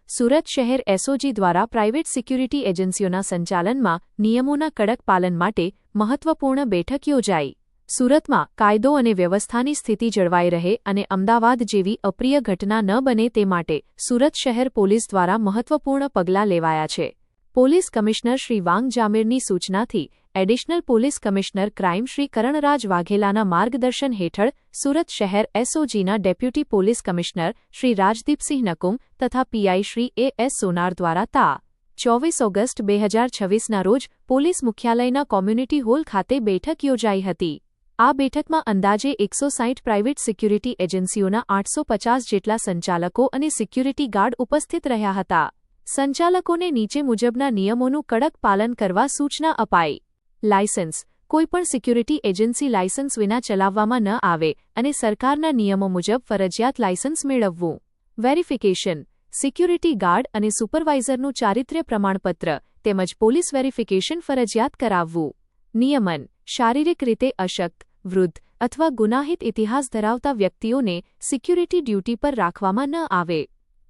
સુરત શહેર એસઓજી દ્વારા private security એજન્સીઓના સંચાલનમાં નિયમોના કડક પાલન માટે મહત્વપૂર્ણ બેઠક યોજાઈ. સુરતમાં કાયદો અને વ્યવસ્થાની સ્થિતિ જળવાઈ રહે અને અમદાવાદ જેવી અપ્રિય ઘટના ન બને તે માટે સુરત શહેર પોલીસ દ્વારા મહત્વપૂર્ણ પગલાં લેવાયા છે. પોલીસ કમિશનર શ્રી વાંગ જામીરની સૂચનાથી additional police commissioner crime Shri Karanraj વાઘેલાના માર્ગદર્શન હેઠળ સુરત શહેર એસઓજીના deputy police commissioner Shri Rajdeepsinh Nakum તથા પીઆઈ શ્રી એ.એસ. સોનાર દ્વારા તા 24 ઓગસ્ટ 2026ના રોજ પોલીસ મુખ્યાલયના કોમ્યુનિટી હોલ ખાતે બેઠક યોજાઈ હતી. આ બેઠકમાં અંદાજે 160 પ્રાઇવેટ સિક્યુરિટી એજન્સીઓના 850 જેટલા સંચાલકો અને સિક્યુરિટી ગાર્ડ ઉપસ્થિત રહ્યા હતા. સંચાલકોને નીચે મુજબના નિયમોનું કડક પાલન કરવા સૂચના અપાઈ. લાયસન્સ: કોઈપણ સિક્યુરિટી એજન્સી લાયસન્સ વિના ચલાવવામાં ન આવે અને સરકારના નિયમો મુજબ ફરજિયાત લાયસન્સ મેળવવું. વેરિફિકેશન: સિક્યુરિટી ગાર્ડ અને સુપરવાઇઝરનું ચારિત્ર્ય પ્રમાણપત્ર તેમજ પોલીસ વેરિફિકેશન ફરજિયાત કરાવવું. નિયમન: શારીરિક રીતે અશક્ત, વૃદ્ધ અથવા ગુનાહિત ઇતિહાસ ધરાવતા વ્યક્તિઓને સિક્યુરિટી ડ્યુટી પર રાખવામાં ન આવે.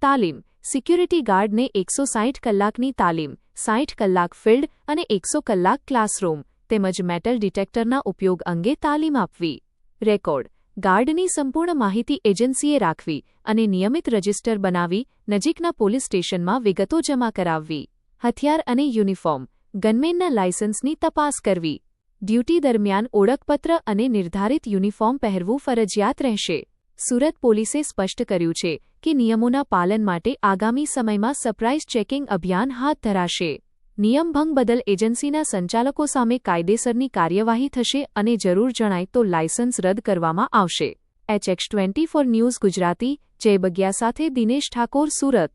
તાલીમ: સિક્યુરિટી ગાર્ડને 160 કલાકની તાલીમ, 60 કલાક ફિલ્ડ અને 100 કલાક ક્લાસરૂમ તેમજ મેટલ ડિટેક્ટરના ઉપયોગ અંગે તાલીમ આપવી. રેકોર્ડ: ગાર્ડની સંપૂર્ણ માહિતી એજન્સીએ રાખવી અને નિયમિત રજિસ્ટર બનાવી નજીકના પોલીસ સ્ટેશનમાં વિગતો જમા કરાવવી. હથિયાર અને યુનિફોર્મ: ગનમેનના લાયસન્સની તપાસ કરવી. ડ્યુટી દરમિયાન ઓળખપત્ર અને નિર્ધારિત યુનિફોર્મ પહેરવું ફરજિયાત રહેશે. સુરત પોલીસે સ્પષ્ટ કર્યું છે કે નિયમોના પાલન માટે આગામી સમયમાં સરપ્રાઇઝ ચેકિંગ અભિયાન હાથ ધરાશે. નિયમ ભંગ બદલ એજન્સીના સંચાલકો સામે કાયદેસરની કાર્યવાહી થશે અને જરૂર જણાય તો લાયસન્સ રદ કરવામાં આવશે. HX24 ન્યૂઝ ગુજરાતી જય બગિયા સાથે દિનેશ ઠાકોર, સુરત.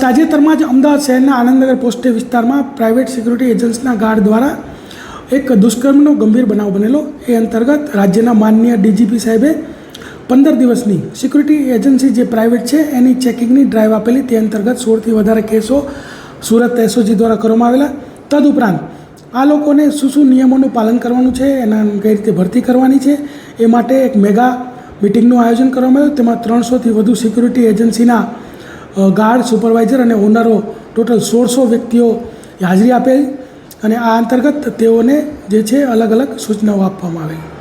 તાજેતરમાં જ અમદાવાદ શહેરના આનંદનગર પોસ્ટે વિસ્તારમાં પ્રાઇવેટ સિક્યુરિટી એજન્સીના ગાર્ડ દ્વારા એક દુષ્કર્મનો ગંભીર બનાવ બનેલો. એ અંતર્ગત રાજ્યના માનનીય ડીજીપી સાહેબે 15 દિવસની સિક્યુરિટી એજન્સી જે પ્રાઇવેટ છે એની ચેકિંગની ડ્રાઈવ આપેલી. તે અંતર્ગત 16થી વધારે કેસો સુરત એસઓજી દ્વારા કરવામાં આવેલા. તદુપરાંત આ લોકોને શું નિયમોનું પાલન કરવાનું છે, એના કઈ રીતે ભરતી કરવાની છે, એ માટે એક મેગા મિટિંગનું આયોજન કરવામાં આવ્યું. તેમાં 300થી વધુ સિક્યુરિટી એજન્સીના ગાર્ડ, સુપરવાઇઝર અને ઓનરો ટોટલ 1600 વ્યક્તિઓ હાજરી આપેલ અને આ અંતર્ગત તેઓને જે છે અલગ અલગ સૂચનાઓ આપવામાં આવેલી.